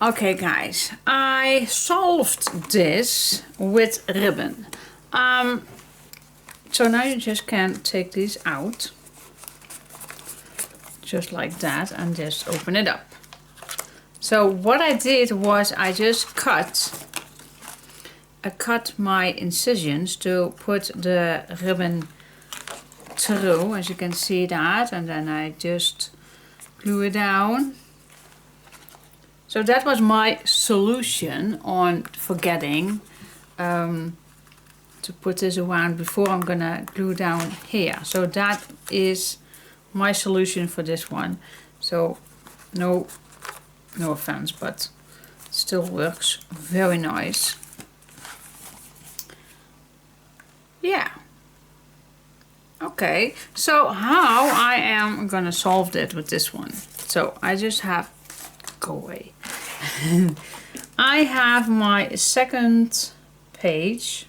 Okay guys, I solved this with ribbon. So now you just can take these out, just like that, and just open it up. So what I did was I just cut my incisions to put the ribbon through, as you can see that, and then I just glue it down. So that was my solution on forgetting to put this around before I'm gonna glue down here. So that is my solution for this one. So no offense, but it still works very nice. Yeah. Okay, so how I am gonna solve that with this one. So I just have, go away. I have my second page,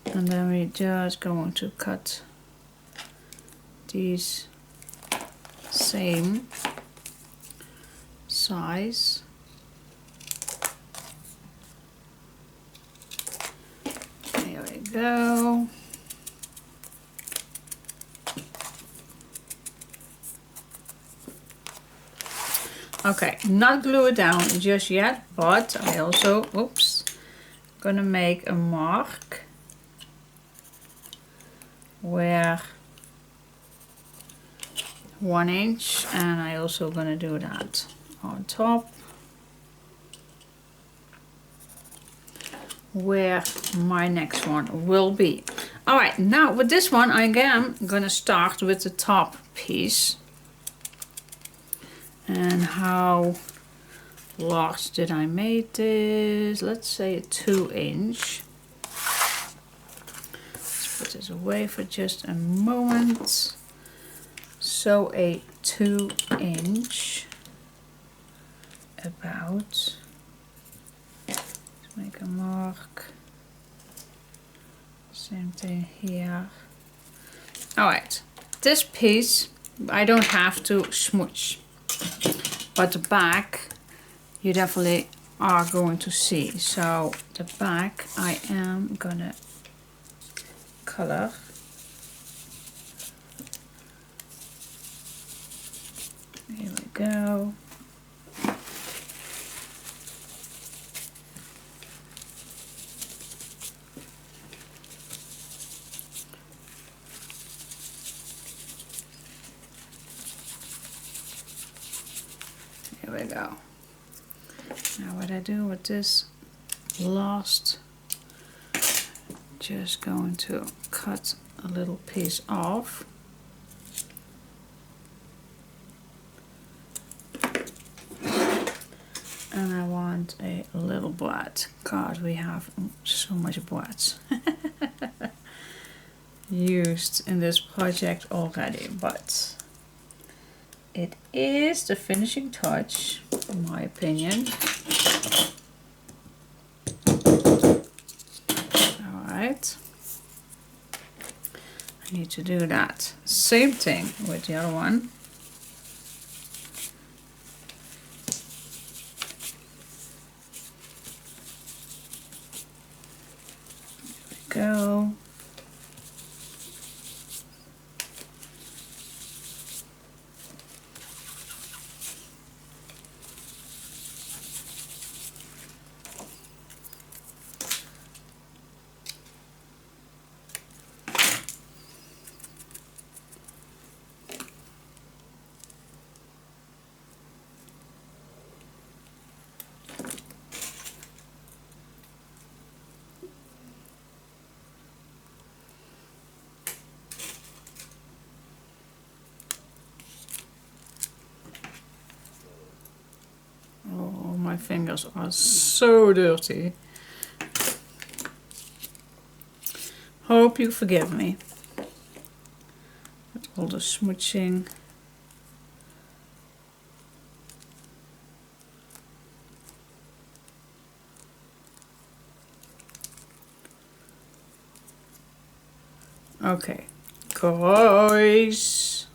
and then we just going to cut these same size. There we go. Okay, not glue it down just yet, but I also, oops, gonna make a mark where 1 inch, and I also gonna do that on top where my next one will be. All right, now with this one I am gonna start with the top piece. And how large did I make this? Let's say a 2 inch. Let's put this away for just a moment. So a 2 inch, about. Let's make a mark. Same thing here. All right, this piece I don't have to smooch. But the back you definitely are going to see. So the back I am gonna color. Here we go. Here we go. Now what I do with this last, just going to cut a little piece off. And I want a little blad. God, we have so much blads used in this project already, but it is the finishing touch, in my opinion. Alright. I need to do that. Same thing with the other one. There we go. Oh, my fingers are so dirty. Hope you forgive me with all the smooching. Okay, guys.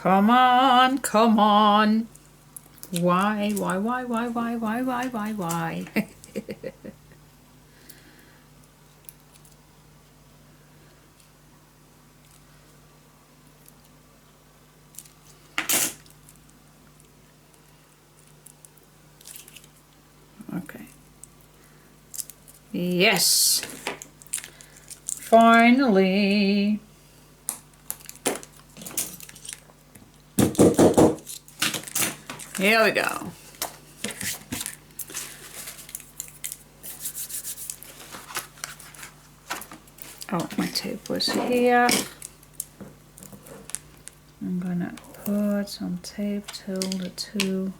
Come on, come on. Why? Okay. Yes. Finally. Here we go. Oh, my tape was here. I'm gonna put some tape till the 2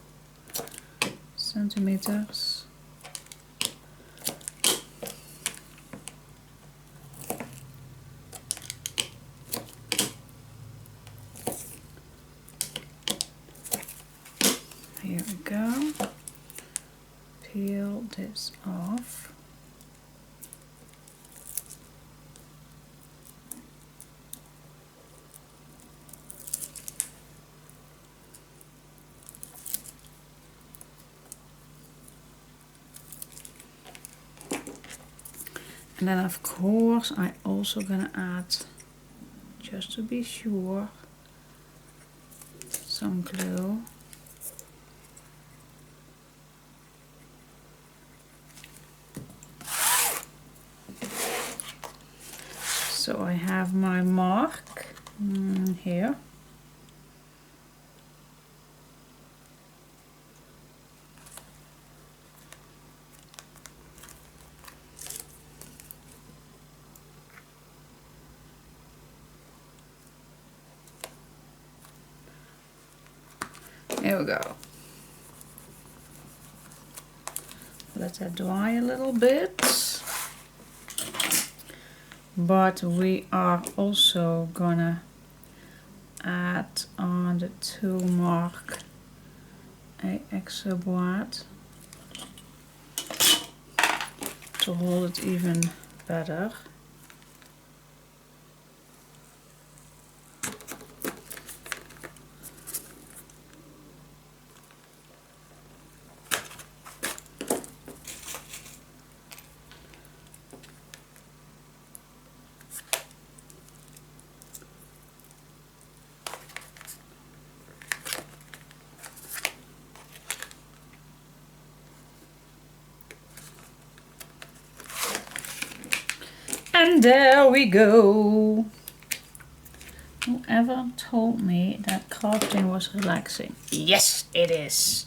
centimeters. Here we go. Peel this off. And then of course I also gonna add, just to be sure, some glue. So I have my mark here. There we go. Let that dry a little bit. But we are also gonna add on the 2 mark a extra board to hold it even better. And there we go. Whoever told me that crafting was relaxing? Yes, it is.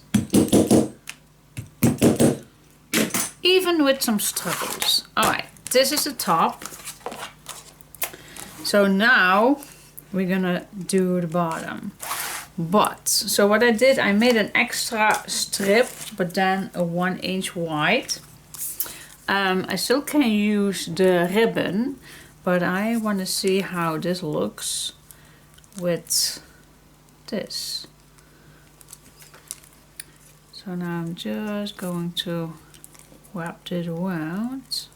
Even with some struggles. Alright, this is the top. So now we're gonna do the bottom. But, so what I did, I made an extra strip, but then a 1 inch wide. I still can use the ribbon, but I want to see how this looks with this. So now I'm just going to wrap this around.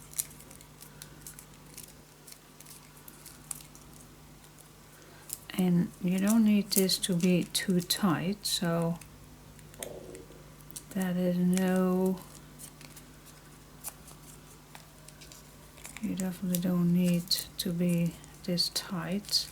And you don't need this to be too tight, so that is no... You definitely don't need to be this tight.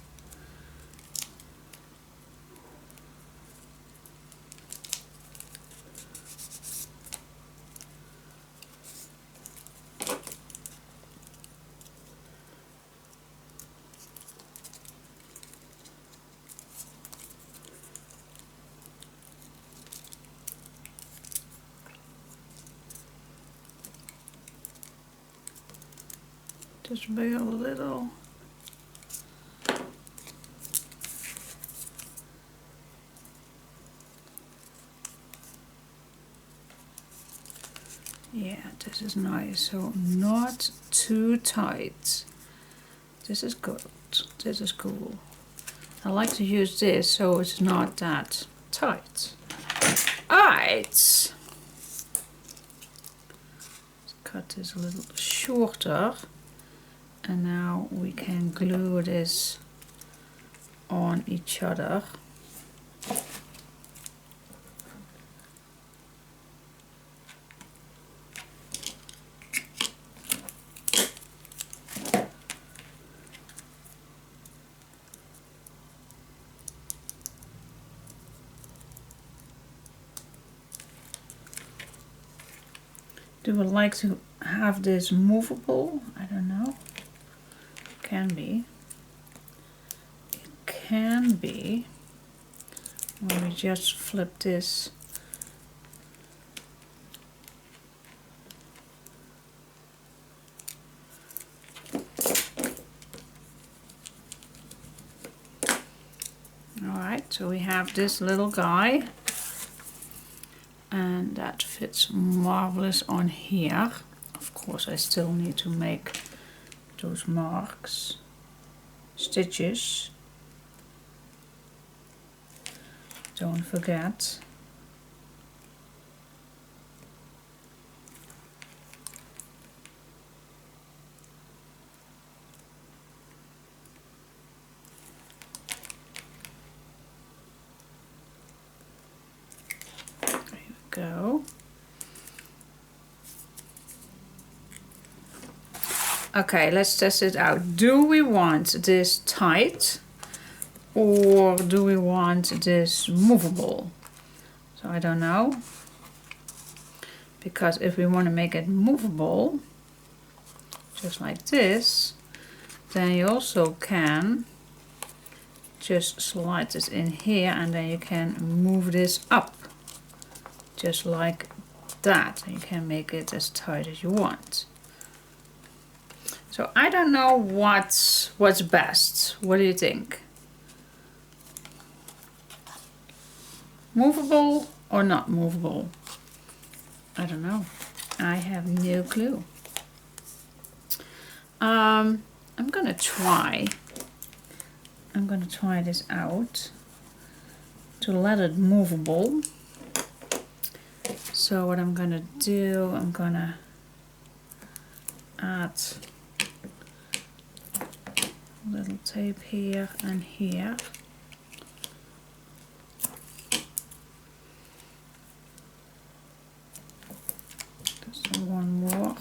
Just be a little. Yeah, this is nice. So not too tight. This is good. This is cool. I like to use this so it's not that tight. Alright. Let's cut this a little shorter. And now we can glue this on each other. Do I like to have this movable? I don't know. Can be. It can be. When we just flip this. Alright, so we have this little guy. And that fits marvelous on here. Of course, I still need to make those marks, stitches. Don't forget. Go. Okay, let's test it out. Do we want this tight or do we want this movable? So I don't know. Because if we want to make it movable, just like this, then you also can just slide this in here and then you can move this up. Just like that. You can make it as tight as you want. So I don't know what's best. What do you think? Movable or not movable? I don't know. I have no clue. I'm gonna try this out to let it movable. So what I'm gonna do, I'm gonna add a little tape here and here. Just one more.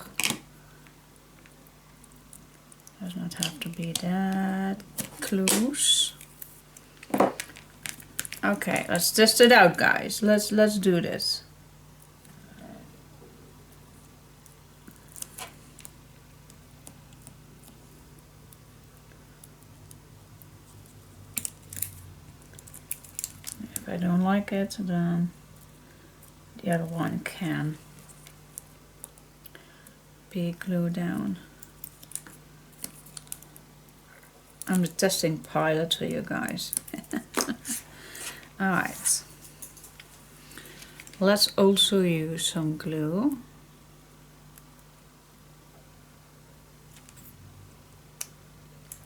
Does not have to be that close. Okay, let's test it out, guys. Let's do this. If I don't like it, then the other one can be glued down. I'm a testing pilot for you guys. Alright. Let's also use some glue.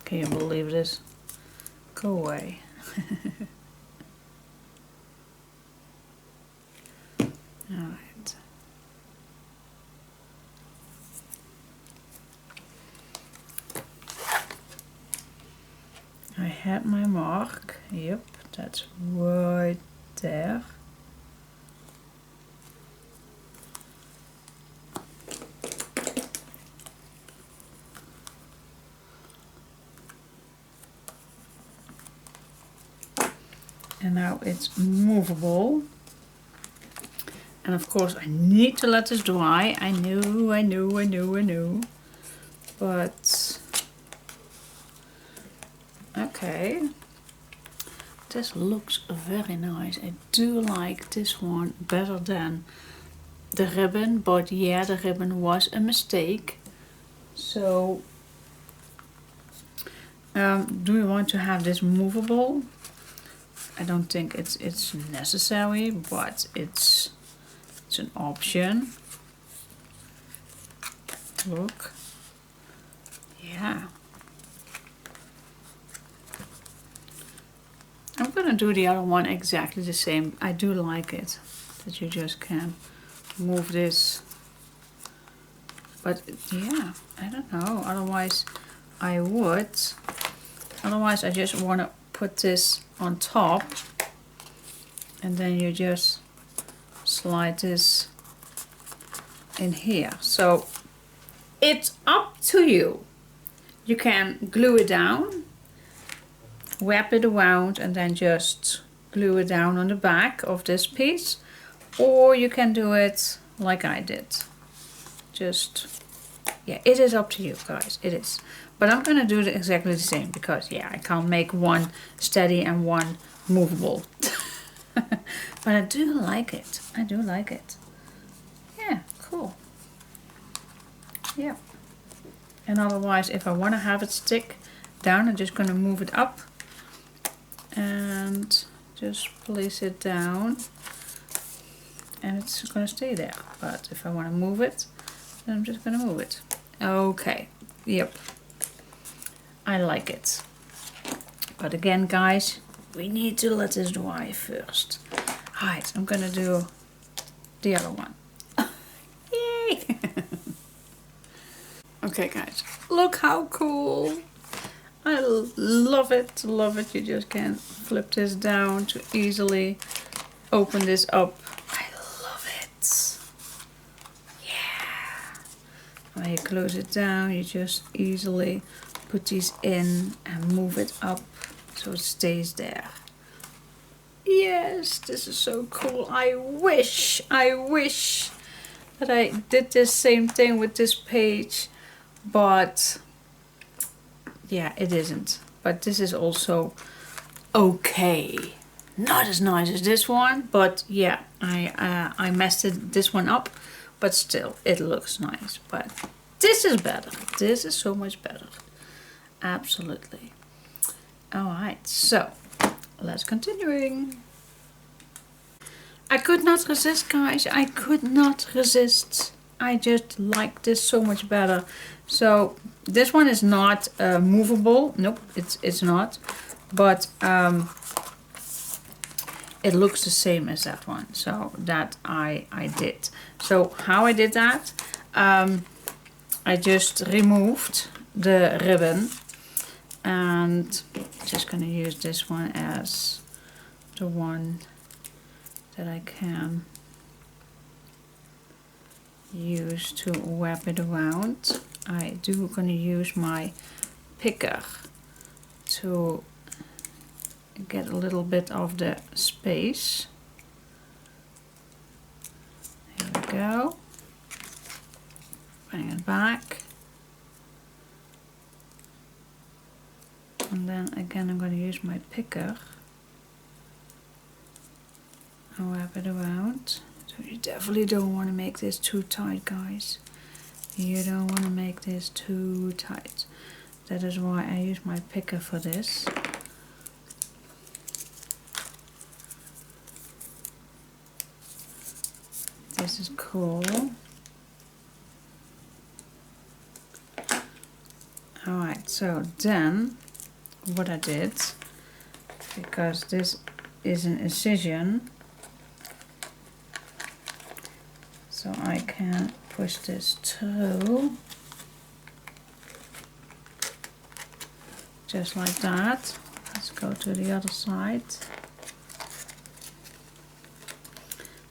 Can you believe this? Go away. Alright. I had my mark. Yep, that's right there. And now it's movable. And of course I need to let this dry. I know. But okay. This looks very nice. I do like this one better than the ribbon, but yeah, the ribbon was a mistake. So do we want to have this movable? I don't think it's necessary, but it's an option. Look. Yeah. I'm gonna do the other one exactly the same. I do like it that you just can move this. But yeah, I don't know. Otherwise I would. Otherwise I just want to put this on top and then you just slide this in here. So it's up to you. You can glue it down, wrap it around and then just glue it down on the back of this piece, or you can do it like I did. just, yeah, it is up to you guys, it is. But I'm gonna do it exactly the same because yeah, I can't make one steady and one movable. But I do like it, I do like it. Yeah, cool. Yeah. And otherwise, if I want to have it stick down, I'm just gonna move it up and just place it down, and it's gonna stay there. But if I want to move it, then I'm just gonna move it. Okay, yep, I like it. But again, guys, we need to let this dry first. Alright, I'm gonna do the other one. Yay! Okay, guys, look how cool. I love it, love it. You just can flip this down to easily open this up. I love it. Yeah. When you close it down, you just easily put these in and move it up so it stays there. Yes, this is so cool. I wish that I did this same thing with this page, but yeah, it isn't. But this is also okay. Not as nice as this one, but yeah, I messed this one up, but still, it looks nice. But this is better. This is so much better. Absolutely. Alright, so let's continuing. I could not resist, guys. I could not resist. I just like this so much better. So this one is not movable. Nope, it's not. But it looks the same as that one. So that I did. So how I did that? I just removed the ribbon, and just gonna use this one as the one that I can use to wrap it around. I do gonna use my picker to get a little bit of the space. There we go. Bring it back. And then again I'm going to use my picker and wrap it around. So you definitely don't want to make this too tight, guys. You don't want to make this too tight. That is why I use my picker for this. This is cool. Alright, so then what I did, because this is an incision, so I can push this through just like that. Let's go to the other side.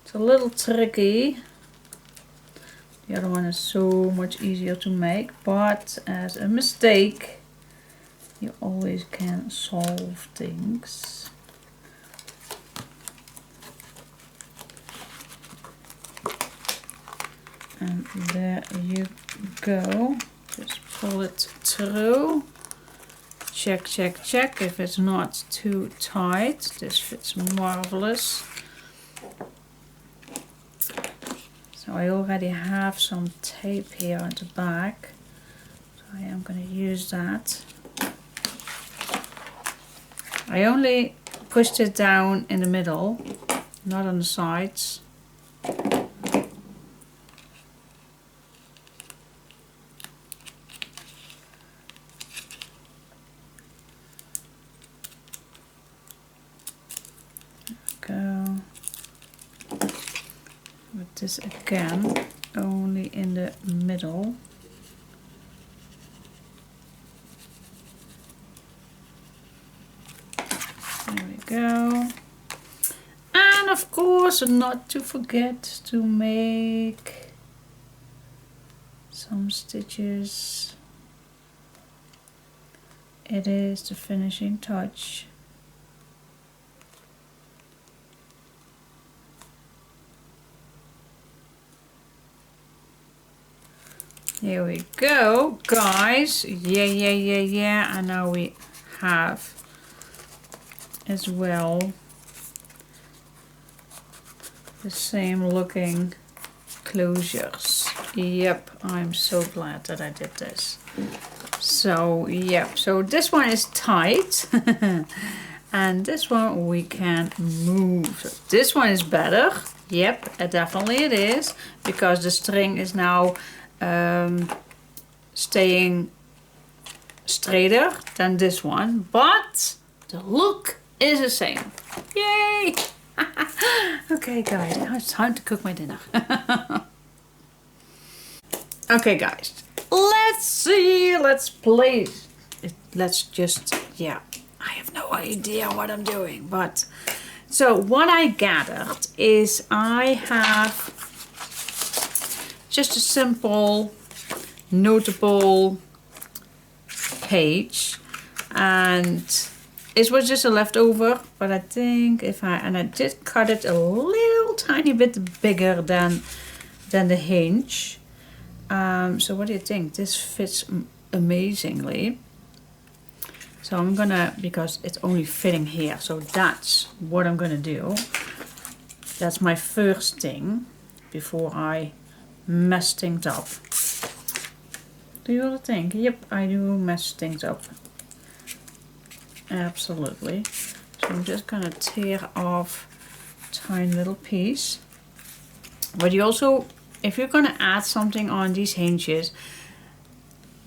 It's a little tricky. The other one is so much easier to make, but as a mistake, you always can solve things. And there you go. Just pull it through. Check, check, check if it's not too tight. This fits marvelous. So I already have some tape here on the back, so I am going to use that. I only pushed it down in the middle, not on the sides. Go. With this again, only in the middle. There we go. And of course, not to forget to make some stitches. It is the finishing touch. Here we go, guys. Yeah. And now we have as well the same looking closures. Yep, I'm so glad that I did this. So yep, so this one is tight and this one we can move. So this one is better. Yep, definitely it is, because the string is now staying straighter than this one, but the look is the same. Yay! Okay guys, now it's time to cook my dinner. Okay guys, let's see, let's play. Let's just, yeah, I have no idea what I'm doing, but so what I gathered is I have just a simple notable page, and it was just a leftover, but I think and I did cut it a little tiny bit bigger than the hinge. So what do you think? This fits amazingly. So I'm gonna, because it's only fitting here, so that's what I'm gonna do. That's my first thing before I mess things up. Do you all think? Yep, I do mess things up. Absolutely. So I'm just gonna tear off a tiny little piece. But you also, if you're gonna add something on these hinges,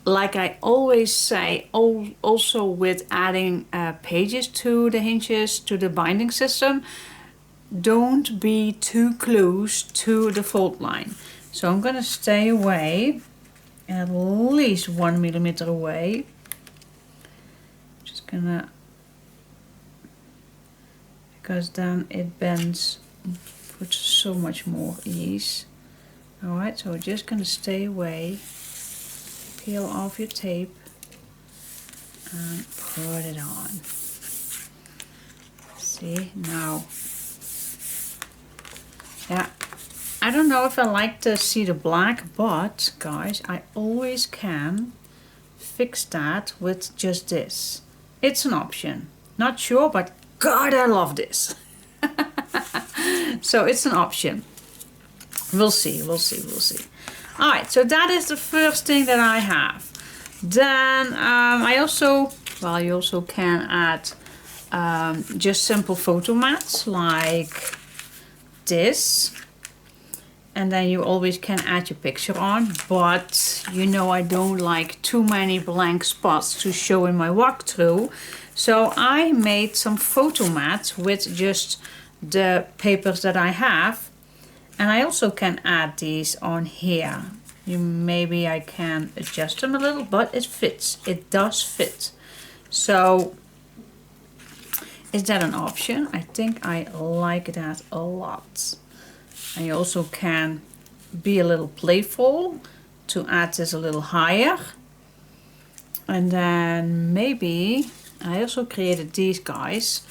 like I always say, also with adding pages to the hinges, to the binding system, don't be too close to the fold line. So I'm gonna stay away, at least 1 millimeter away. Just gonna, because then it bends with so much more ease. Alright, so we're just gonna stay away, peel off your tape and put it on. See, now, yeah, I don't know if I like to see the black, but guys, I always can fix that with just this. It's an option. Not sure, but God, I love this. So it's an option. We'll see. Alright, so that is the first thing that I have. Then I also, well, you also can add just simple photo mats like this. And then you always can add your picture on, but you know I don't like too many blank spots to show in my walkthrough. So I made some photo mats with just the papers that I have. And I also can add these on here. Maybe I can adjust them a little, but it fits. It does fit. So is that an option? I think I like that a lot. And you also can be a little playful to add this a little higher. And then maybe I also created these guys.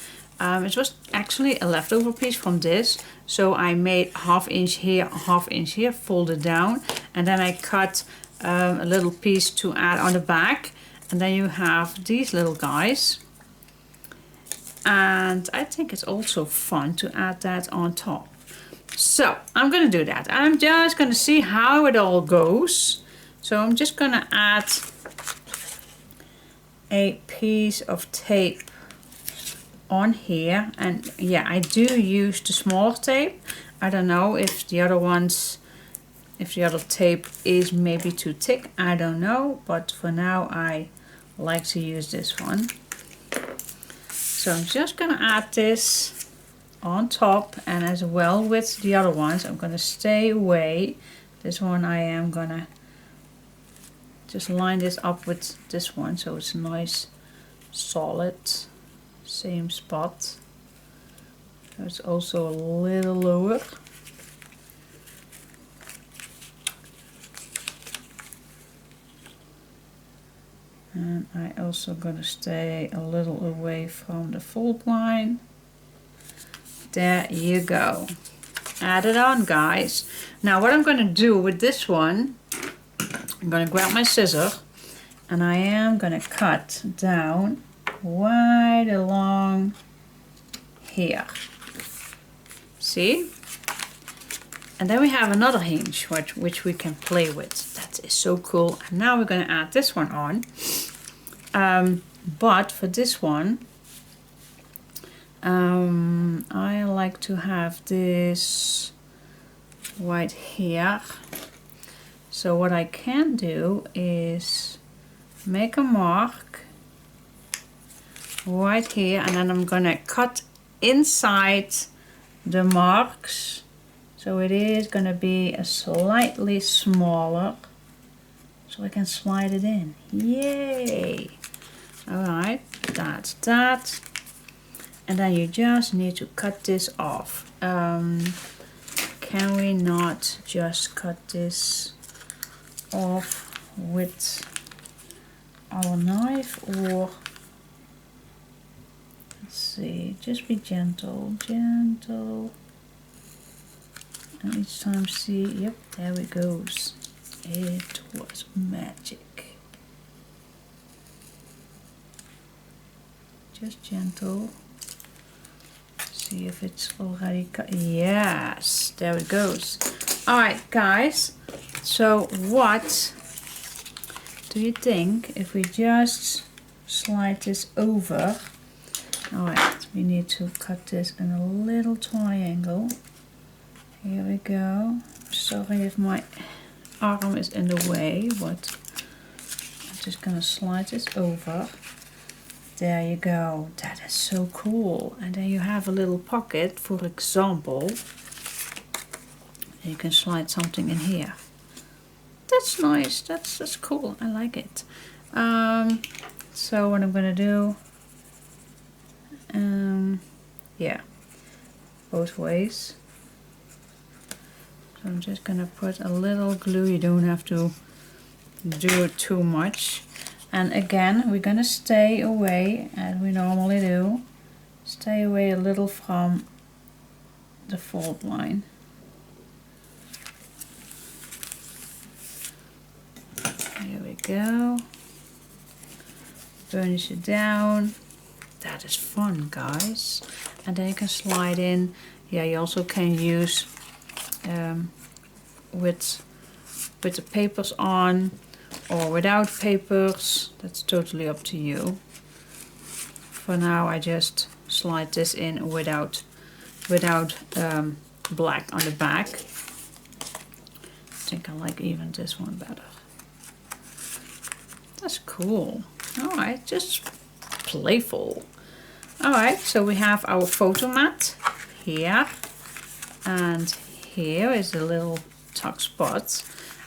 It was actually a leftover piece from this. So I made 1/2 inch here, 1/2 inch here, folded down. And then I cut a little piece to add on the back. And then you have these little guys. And I think it's also fun to add that on top. So I'm going to do that. I'm just going to see how it all goes. So I'm just going to add a piece of tape on here. And yeah, I do use the smaller tape. I don't know if the other ones, if the other tape is maybe too thick. I don't know. But for now I like to use this one. So I'm just going to add this on top, and as well with the other ones I'm going to stay away. This one I am going to just line this up with this one so it's nice solid, same spot. So it's also a little lower. And I also going to stay a little away from the fold line. There you go. Add it on, guys. Now what I'm going to do with this one, I'm gonna grab my scissors and I am gonna cut down right along here. See? And then we have another hinge which we can play with. That is so cool. And now we're gonna add this one on. But for this one, I like to have this right here. So what I can do is make a mark right here, and then I'm gonna cut inside the marks. So it is gonna be a slightly smaller, so I can slide it in. Yay! Alright, that's that. And then you just need to cut this off. Can we not just cut this off with our knife, or let's see, just be gentle, gentle, and each time see, yep, there it goes. It was magic. Just gentle. See if it's already cut. Yes, there it goes. Alright guys, so what do you think if we just slide this over? Alright, we need to cut this in a little triangle. Here we go. Sorry if my arm is in the way, but I'm just gonna slide this over. There you go. That is so cool. And then you have a little pocket, for example. You can slide something in here. That's nice. That's cool. I like it. So what I'm gonna do, yeah, both ways. So I'm just gonna put a little glue. You don't have to do it too much. And again, we're gonna stay away, as we normally do. Stay away a little from the fold line. Here we go. Burnish it down. That is fun, guys. And then you can slide in. Yeah, you also can use with the papers on, or without papers. That's totally up to you. For now I just slide this in without black on the back. I think I like even this one better. That's cool. Alright, just playful. Alright, so we have our photo mat here, and here is the little tuck spot.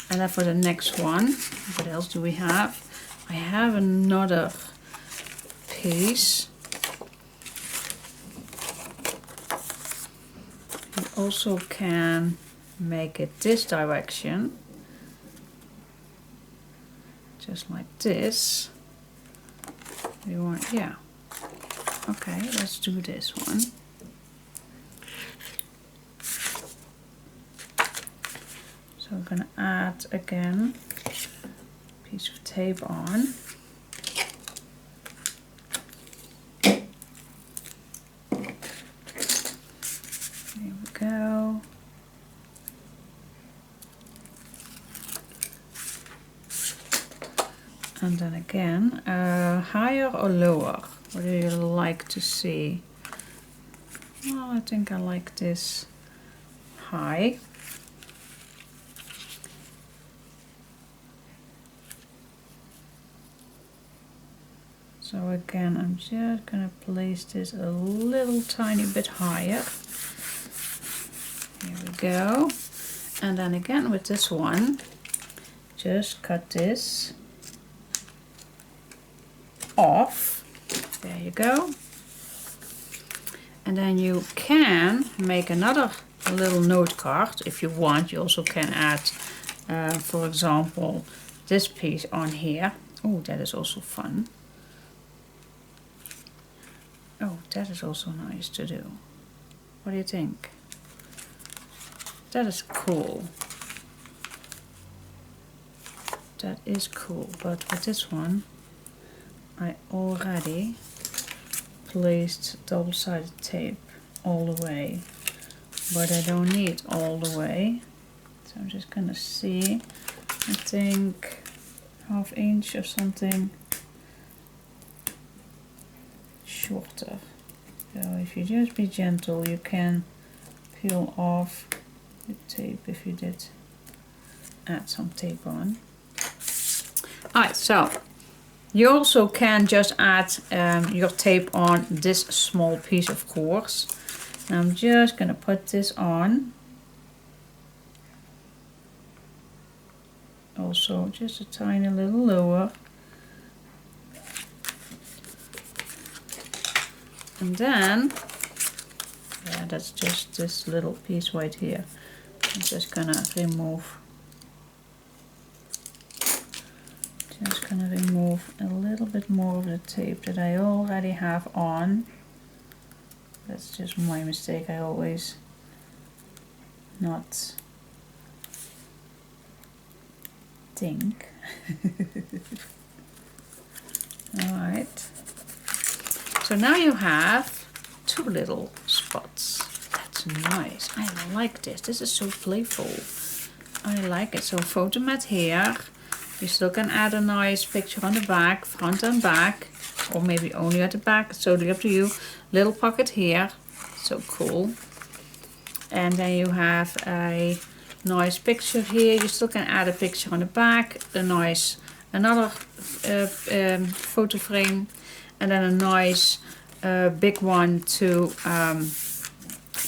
And then for the next one, what else do we have? I have another piece. You also can make it this direction. Just like this. You want, yeah. Okay, let's do this one. So I'm gonna add again a piece of tape on. There we go. And then again, higher or lower? What do you like to see? Well, I think I like this high. So again, I'm just gonna place this a little tiny bit higher. Here we go. And then again with this one, just cut this off. There you go. And then you can make another little note card if you want. You also can add, for example, this piece on here. Oh, that is also fun. Oh, that is also nice to do. What do you think? That is cool. that is cool. But with this one, I already placed double-sided tape all the way, but I don't need all the way. So I'm just gonna see, I think 1/2 inch or something shorter. So if you just be gentle, you can peel off the tape if you did add some tape on. Alright, so you also can just add your tape on this small piece, of course. And I'm just gonna put this on. Also just a tiny little lower. And then, yeah, that's just this little piece right here. I'm just gonna remove. Just gonna remove a little bit more of the tape that I already have on. That's just my mistake. I always not think. Alright. So now you have 2 little spots. That's nice. I like this. This is so playful. I like it. So photo mat here. You still can add a nice picture on the back, front and back, or maybe only at the back. It's totally up to you. Little pocket here. So cool. And then you have a nice picture here. You still can add a picture on the back. Another photo frame. And then a nice big one to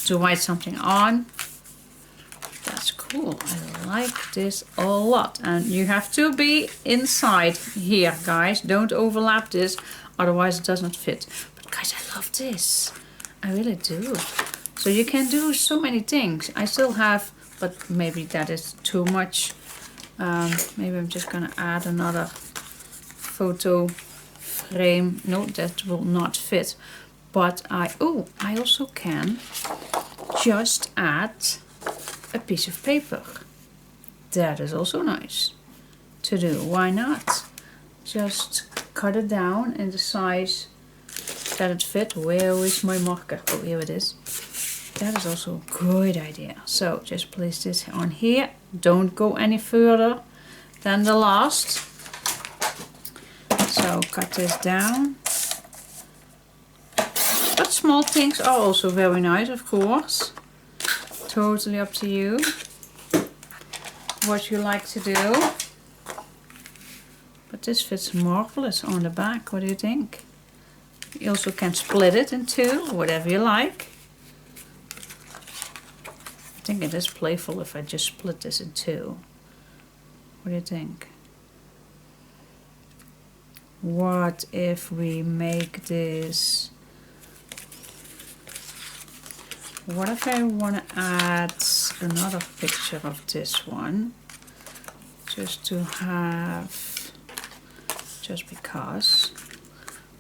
write something on. That's cool. I like this a lot. And you have to be inside here, guys. Don't overlap this, otherwise it does not fit. But guys, I love this. I really do. So you can do so many things. I still have, but maybe that is too much. Maybe I'm just gonna add another photo frame. No, that will not fit. But I also can just add a piece of paper. That is also nice to do. Why not? Just cut it down in the size that it fit. Where is my marker? Oh, here it is. That is also a good idea. So just place this on here. Don't go any further than the last. So cut this down. But small things are also very nice, of course. Totally up to you what you like to do. But this fits marvelous on the back. What do you think? You also can split it in 2, whatever you like. I think it is playful if I just split this in 2. What do you think? What if we make this? What if I want to add another picture of this one? Just to have, just because.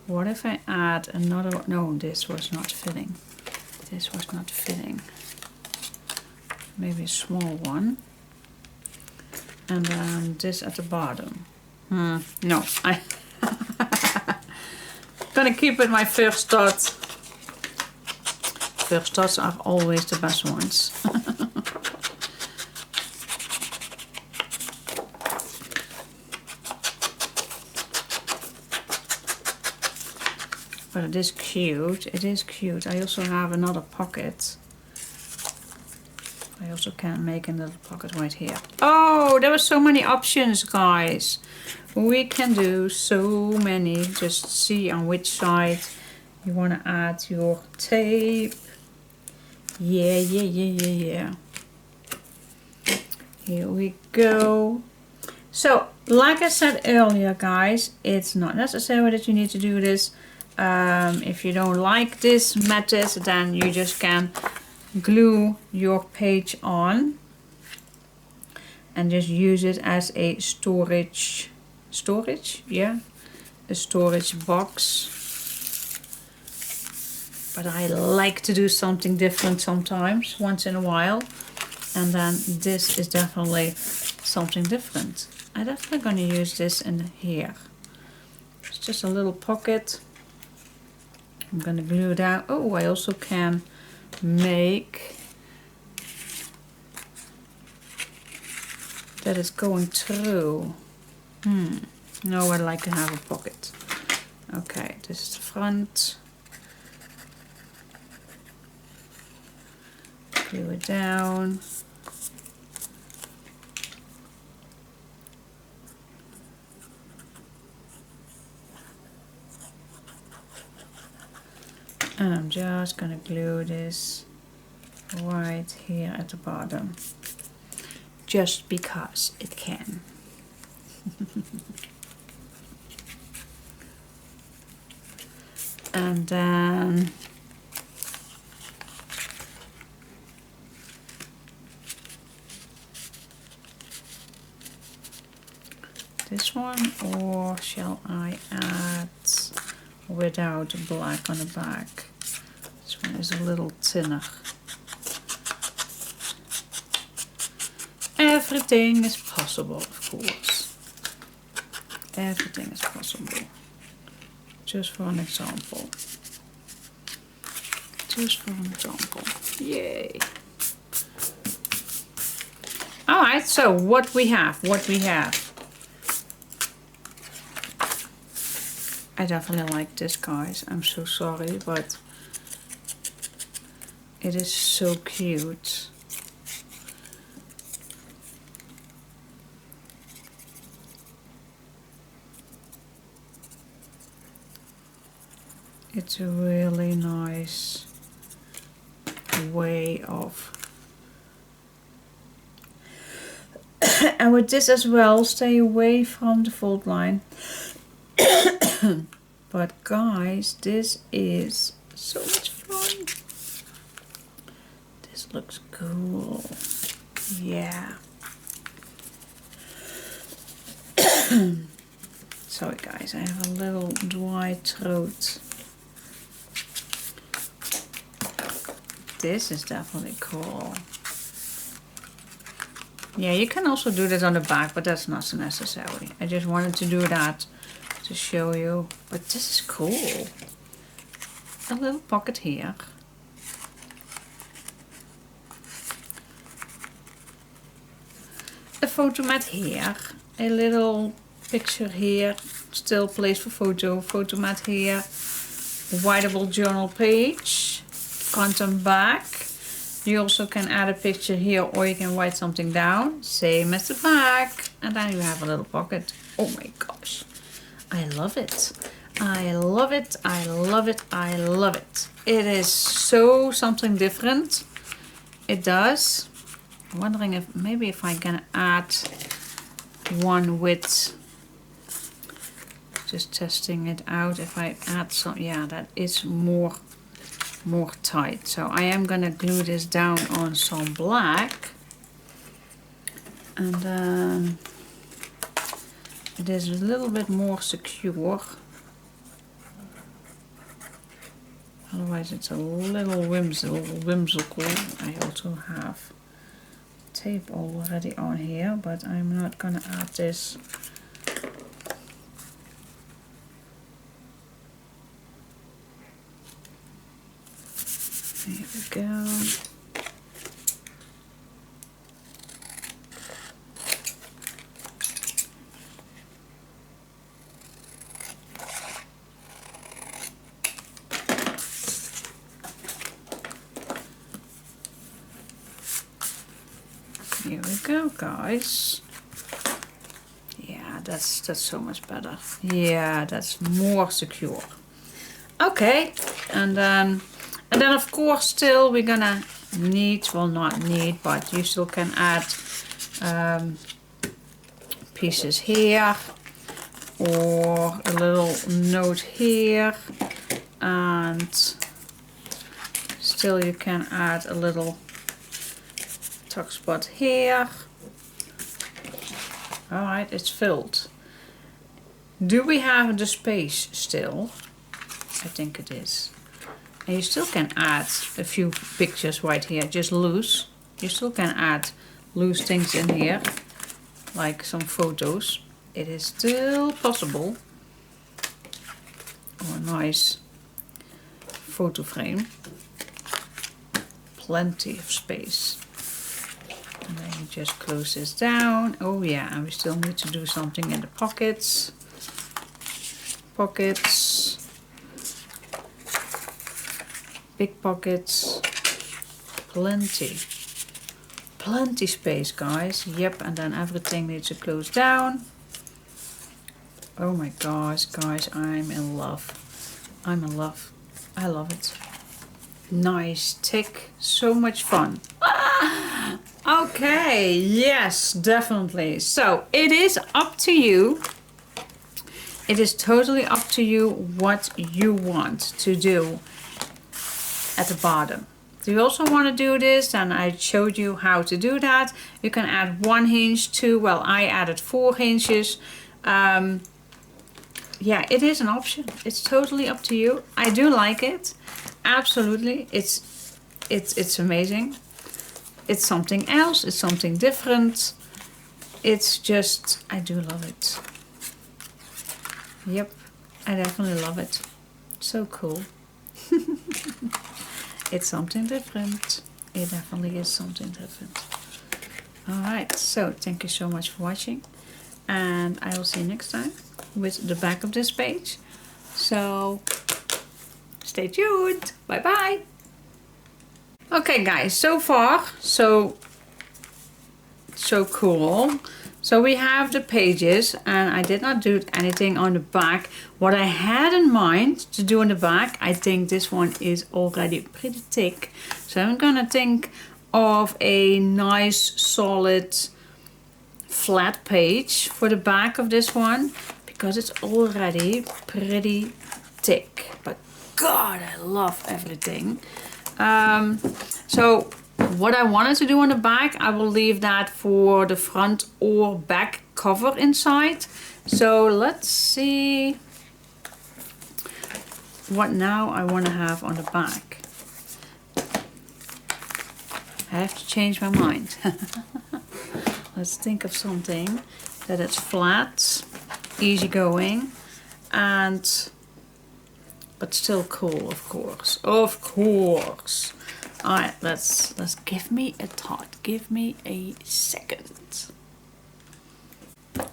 What if I add another? No, this was not fitting. This was not fitting. Maybe a small one. And then this at the bottom. No, I gonna keep it my first thought. First thoughts are always the best ones. But it is cute. It is cute. I also have another pocket. I also can make a little pocket right here. Oh, there were so many options, guys. We can do so many. Just see on which side you want to add your tape. Yeah. Here we go. So, like I said earlier, guys, it's not necessary that you need to do this. If you don't like this method, then you just can glue your page on and just use it as a storage, yeah, a storage box. But I like to do something different sometimes, once in a while, and then this is definitely something different. I'm definitely going to use this in here. It's just a little pocket. I'm going to glue down. Oh, I also can make that it's going through. No, I'd like to have a pocket. Okay, this is the front. Glue it down. And I'm just gonna glue this right here at the bottom. Just because it can. And then this one, or shall I add without black on the back? This one is a little thinner. Everything is possible, of course. Everything is possible. Just for an example. Just for an example. Yay. Alright, so what we have. I definitely like this, guys. I'm so sorry, but it is so cute. It's a really nice way of and with this as well, stay away from the fold line. But guys, this is so much fun. This looks cool. Yeah. Sorry guys, I have a little dry throat. This is definitely cool. Yeah, you can also do this on the back, but that's not so necessary. I just wanted to do that to show you. But this is cool. A little pocket here. A photo mat here. A little picture here. Still place for photo mat here. Writable journal page. Front and back. You also can add a picture here, or you can write something down, same as the back, and then you have a little pocket. Oh my gosh, I love it. I love it, I love it, I love it. It is so something different. It does. I'm wondering if maybe if I can add one with, just testing it out, if I add some, yeah, that is more tight. So I am gonna glue this down on some black, and then it is a little bit more secure. Otherwise it's a little whimsical. I also have tape already on here, but I'm not gonna add this. There we go. Here we go, guys. Yeah, that's so much better. Yeah, that's more secure. Okay, and then of course still we're gonna need, well not need, but you still can add pieces here, or a little note here, and still you can add a little tuck spot here. Alright, it's filled. Do we have the space still? I think it is. And you still can add a few pictures right here, just loose. You still can add loose things in here, like some photos, it is still possible. Or a nice photo frame. Plenty of space. And then you just close this down. Oh yeah, and we still need to do something in the pockets. Pockets. Big pockets. Plenty. Plenty space, guys. Yep, and then everything needs to close down. Oh my gosh, guys, I'm in love. I'm in love. I love it. Nice, thick, so much fun. Ah! Okay, yes, definitely. So it is up to you. It is totally up to you what you want to do at the bottom. Do you also want to do this? And I showed you how to do that. You can add 1 hinge, 2. Well, I added 4 hinges. Yeah, it is an option. It's totally up to you. I do like it. Absolutely. It's amazing. It's something else. It's something different. It's just, I do love it. Yep, I definitely love it. So cool. It's something different. It definitely is something different. Alright, so thank you so much for watching. And I will see you next time with the back of this page. So stay tuned. Bye bye. Okay guys, so far so cool. So we have the pages, and I did not do anything on the back. What I had in mind to do on the back, I think this one is already pretty thick. So I'm gonna think of a nice solid flat page for the back of this one, because it's already pretty thick. But God, I love everything. So what I wanted to do on the back, I will leave that for the front or back cover inside. So let's see what now I want to have on the back. I have to change my mind. Let's think of something that is flat, easygoing, and but still cool, of course. Of course. Alright, let's give me a thought. Give me a second.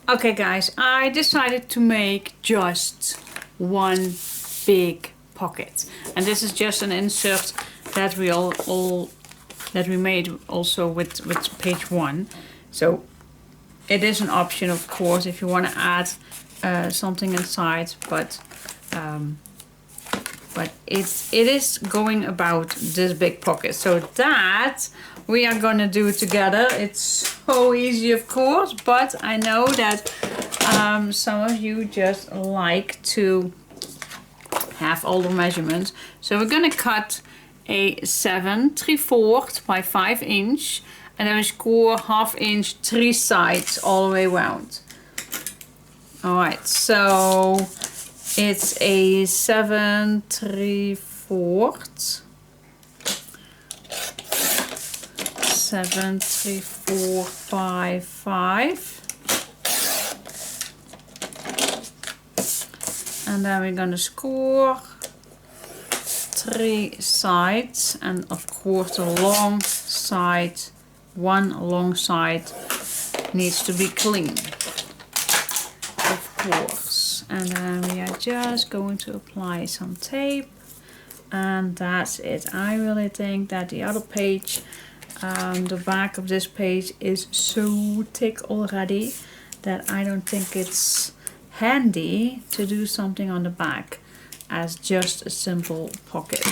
Okay guys, I decided to make just one big pocket. And this is just an insert that we that we made also with page 1. So it is an option, of course, if you want to add something inside, but it is going about this big pocket. So that we are gonna do together. It's so easy, of course, but I know that some of you just like to have all the measurements. So we're gonna cut a 7 3/4 by 5 inch, and then we score 1/2 inch 3 sides all the way around. All right, so it's a 7 3/4, 7 3/4 by 5, and then we're gonna score 3 sides, and of course the long side, one long side needs to be clean, of course. And then we are just going to apply some tape, and that's it. I really think that the other page, the back of this page is so thick already that I don't think it's handy to do something on the back as just a simple pocket.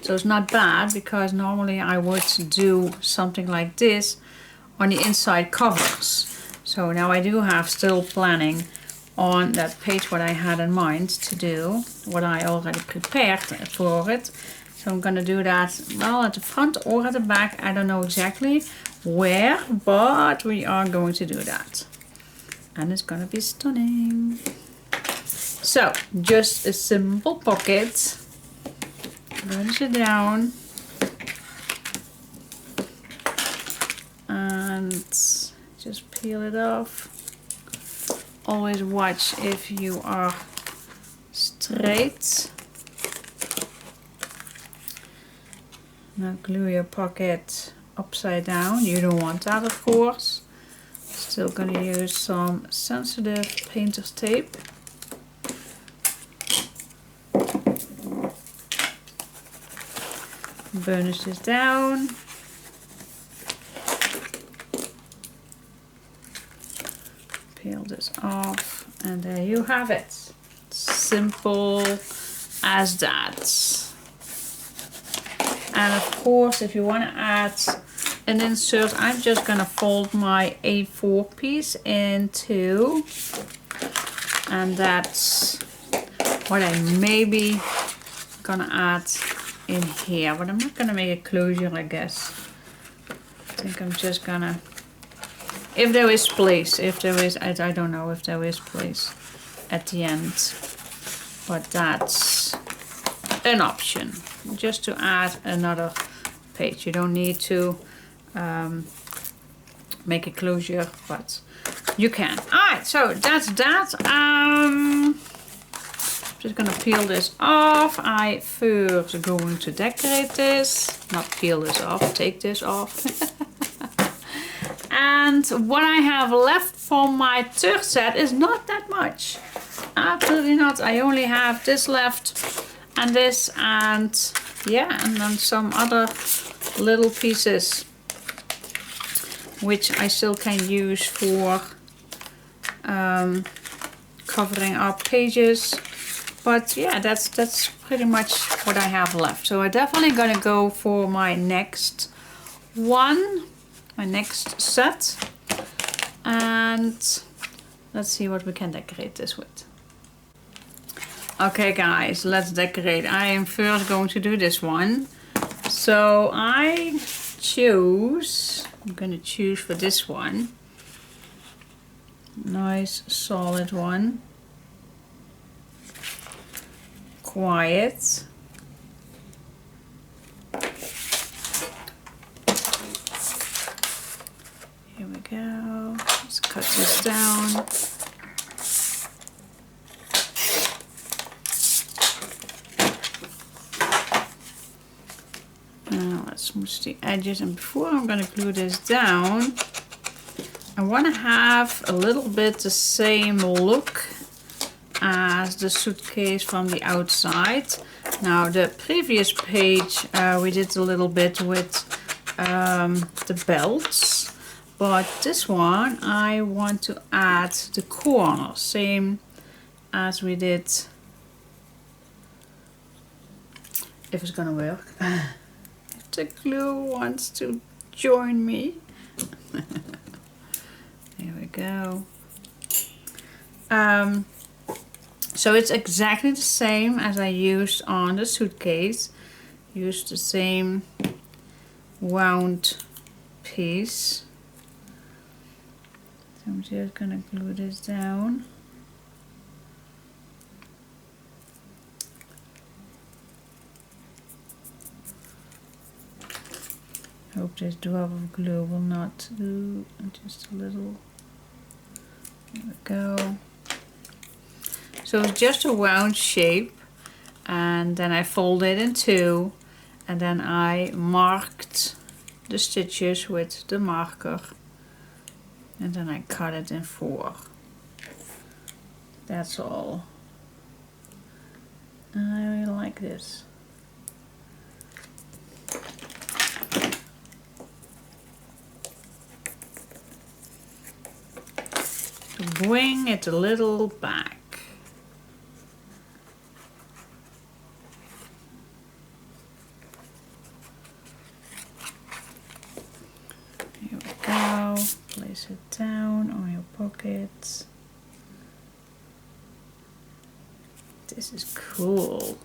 So it's not bad, because normally I would do something like this on the inside covers. So now I do have still planning on that page what I had in mind to do, what I already prepared for it. So I'm gonna do that, well, at the front or at the back. I don't know exactly where, but we are going to do that. And it's gonna be stunning. So, just a simple pocket. Bunch it down. And peel it off. Always watch if you are straight. Now glue your pocket upside down. You don't want that, of course. Still gonna use some sensitive painter's tape. Burnish this down. Peel this off, and there you have it. Simple as that. And of course, if you want to add an insert, I'm just gonna fold my A4 piece in two, and that's what I maybe gonna add in here, but I'm not gonna make a closure, I guess. I think I'm just gonna, if there is place, if there is, I don't know if there is place at the end, but that's an option, just to add another page. You don't need to make a closure, but you can. Alright, so that's that. Just gonna peel this off. I first going to decorate this, not peel this off, take this off. And what I have left for my third set is not that much. Absolutely not. I only have this left and this, and yeah, and then some other little pieces which I still can use for covering up pages. But yeah, that's pretty much what I have left. So I'm definitely gonna go for my next one, my next set. And let's see what we can decorate this with. Okay guys, let's decorate. I am first going to do this one. So I'm gonna choose for this one. Nice solid one. Quiet. Here we go. Let's cut this down. Now let's smooth the edges, and before I'm going to glue this down, I want to have a little bit the same look as the suitcase from the outside. Now the previous page we did a little bit with the belts, but this one I want to add the corner, same as we did. If it's gonna work. If the glue wants to join me. There we go. So it's exactly the same as I used on the suitcase. Used the same wound piece. So I'm just gonna glue this down. Hope this drop of glue will not do, just a little. There we go. So it's just a round shape, and then I folded in two, and then I marked the stitches with the marker, and then I cut it in four. That's all. I really like this. To bring it a little back. Here we go. Place it down on your pocket. This is cool.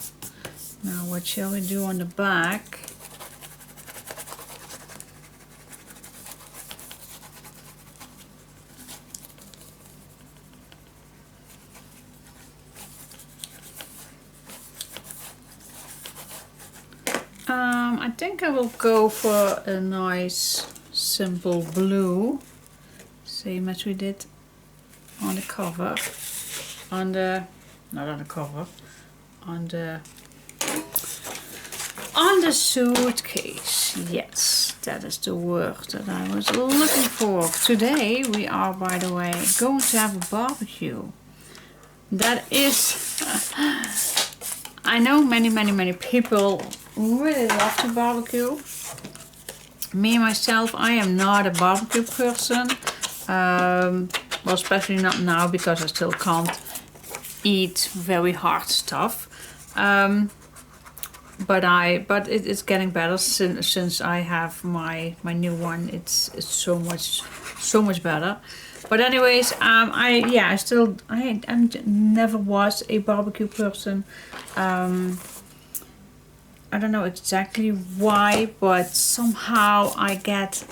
Now what shall we do on the back? I think I will go for a nice simple blue. Same as we did on the cover. On the, not on the cover, on the suitcase. Yes, that is the word that I was looking for. Today we are, by the way, going to have a barbecue. That is, I know many people really love to barbecue. Me myself, I am not a barbecue person. Well, especially not now because I still can't eat very hard stuff. But it's getting better since I have my new one. It's so much better. But anyways, I never was a barbecue person. I don't know exactly why, but somehow I get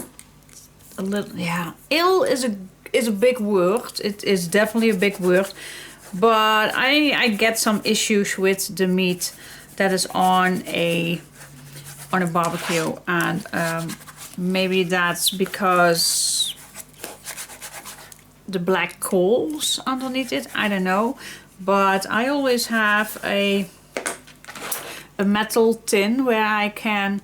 a little, yeah. Ill is a big word. It is definitely a big word, but I get some issues with the meat that is on a barbecue, and maybe that's because the black coals underneath it. I don't know, but I always have a metal tin where I can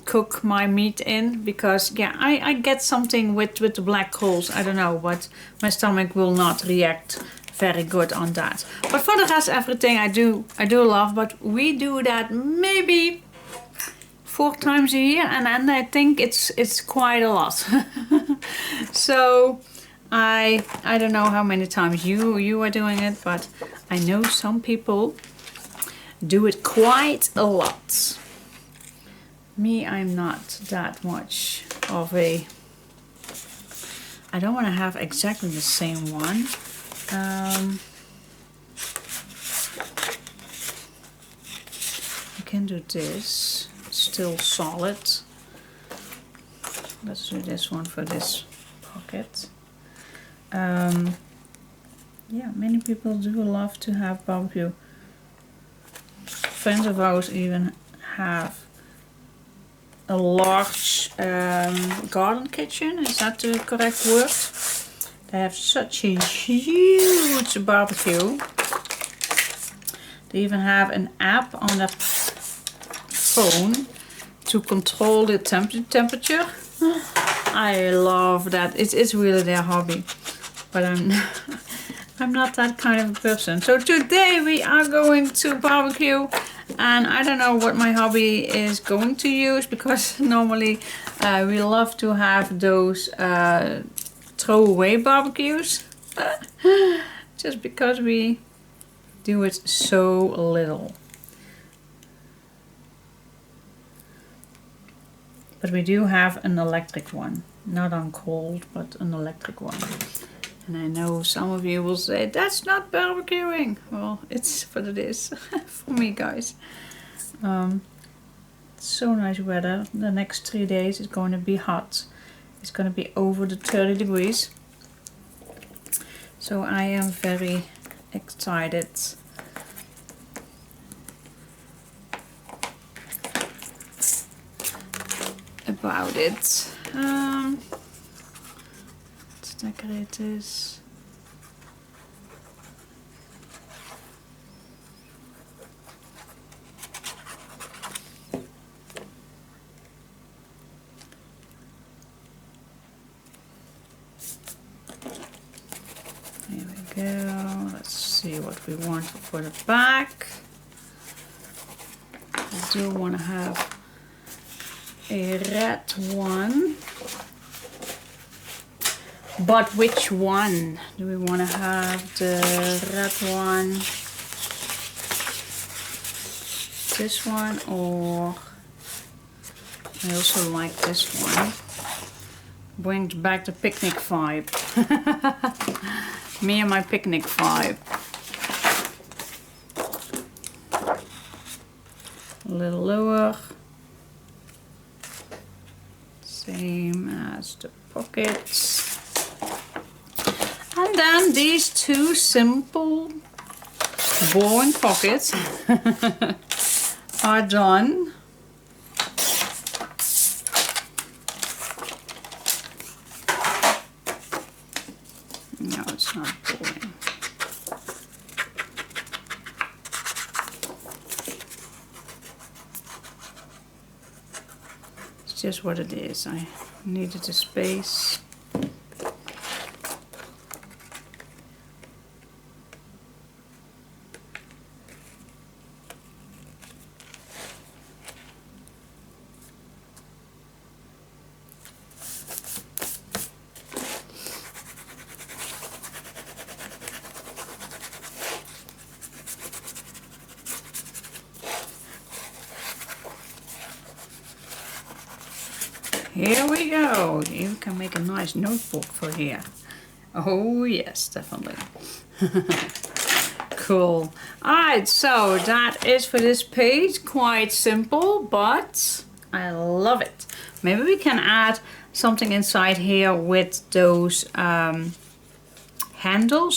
cook my meat in, because yeah, I get something with the black coals. I don't know, but my stomach will not react very good on that. But for the rest, everything I do love. But we do that maybe 4 times a year, and I think it's quite a lot. So I don't know how many times you are doing it, but I know some people do it quite a lot. Me, I'm not that much of a, I don't want to have exactly the same one. You can do this, it's still solid. Let's do this one for this pocket. Yeah, many people do love to have barbecue. Friends of ours even have a large garden kitchen. Is that the correct word? They have such a huge barbecue. They even have an app on their phone to control the temperature. I love that. It's really their hobby, but I'm not that kind of a person. So today we are going to barbecue, and I don't know what my hobby is going to use, because normally we love to have those throwaway barbecues, just because we do it so little. But we do have an electric one, not on cold, but an electric one. And I know some of you will say, that's not barbecuing. Well, it's what it is for me, guys. It's so nice weather. The next 3 days is going to be hot. It's going to be over the 30 degrees. So I am very excited about it. Let's decorate this. Here we go. Let's see what we want for the back. I do want to have a red one, but which one do we want to have? The red one, this one, or I also like this one. Brings back the picnic vibe. Me and my picnic vibe. A little lower. Same as the pockets. And then these 2 simple, boring pockets are done. No, it's not boring. It's just what it is. I needed the space. Here we go. You can make a nice notebook for here. Oh yes, definitely. Cool. Alright, so that is for this page. Quite simple, but I love it. Maybe we can add something inside here with those handles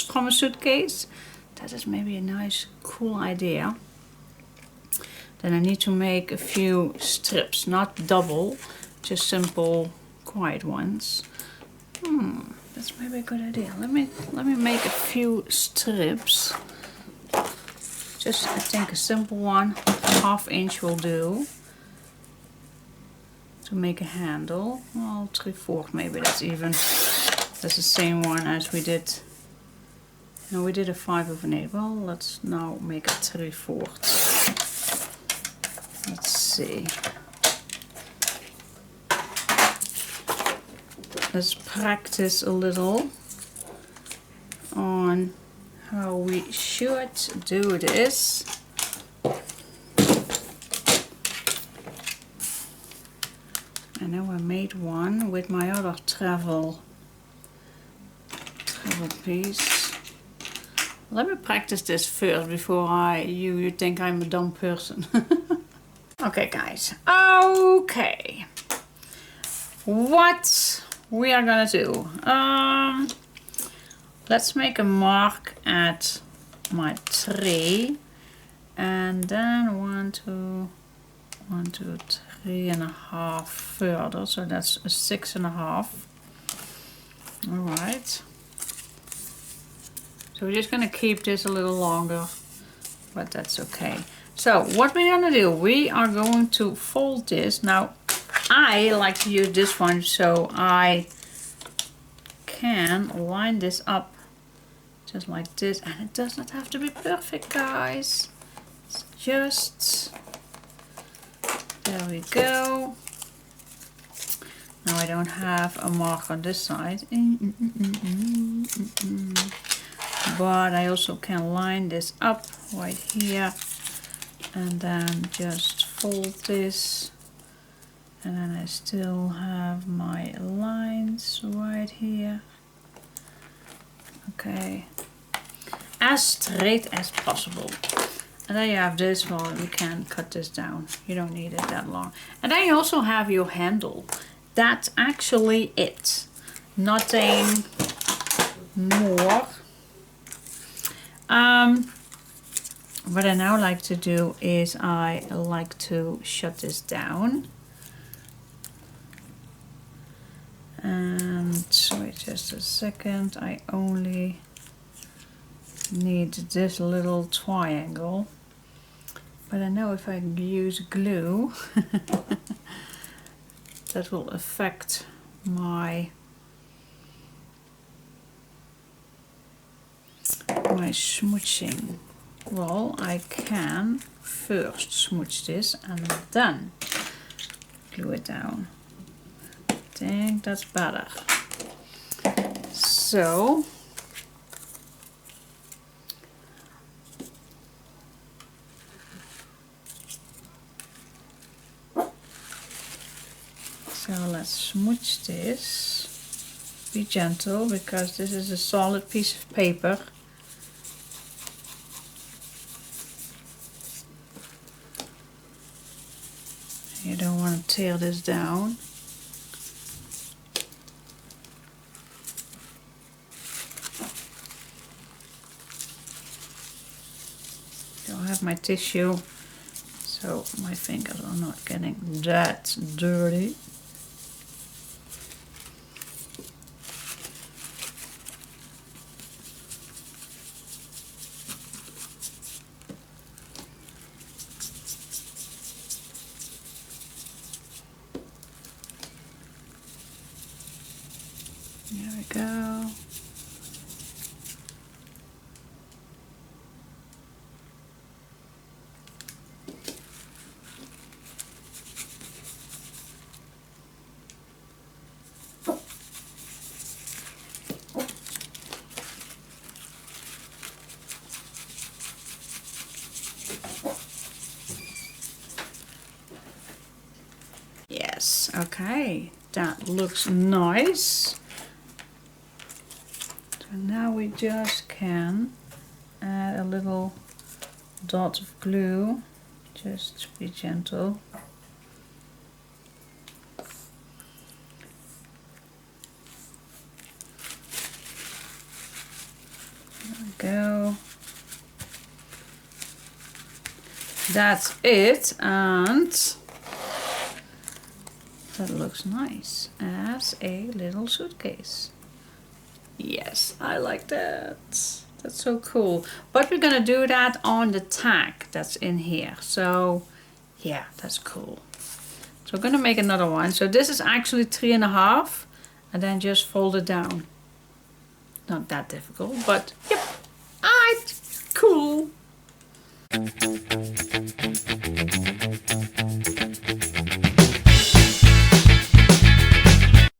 from a suitcase. That is maybe a nice, cool idea. Then I need to make a few strips, not double. Just simple, quiet ones. That's maybe a good idea. Let me make a few strips. Just I think a simple one, 1/2 inch will do. To make a handle. Well, 3/4 maybe that's even. That's the same one as we did. No, we did a 5/8. Well, let's now make it 3/4. Let's see. Let's practice a little on how we should do this. I know I made one with my other travel piece. Let me practice this first before you think I'm a dumb person. Okay guys, okay. What we are gonna do, let's make a mark at my tree, and then 1, 2, 3.5 further, so that's a 6.5. All right, so we're just gonna keep this a little longer, but that's okay. So what we're gonna do, we are going to fold this. Now I like to use this one so I can line this up just like this, and it does not have to be perfect, guys. It's just, there we go. Now I don't have a mark on this side, but I also can line this up right here, and then just fold this. And then I still have my lines right here. Okay. As straight as possible. And then you have this, well, you can cut this down. You don't need it that long. And then you also have your handle. That's actually it. Nothing more. What I now like to do is I like to shut this down. And wait just a second, I only need this little triangle, but I know if I use glue that will affect my smooching. Well, I can first smooch this and then glue it down. I think that's better. So let's smooch this. Be gentle because this is a solid piece of paper. You don't want to tear this down. Don't have my tissue, so my fingers are not getting that dirty. go. Yes, okay, that looks nice. So now we just can add a little dot of glue, just be gentle. There we go. That's it, and that looks nice as a little suitcase. Yes, I like that. That's so cool. But we're gonna do that on the tag that's in here. So yeah, that's cool. So we're gonna make another one. So this is actually 3.5 and then just fold it down. Not that difficult, but yep. Alright, cool.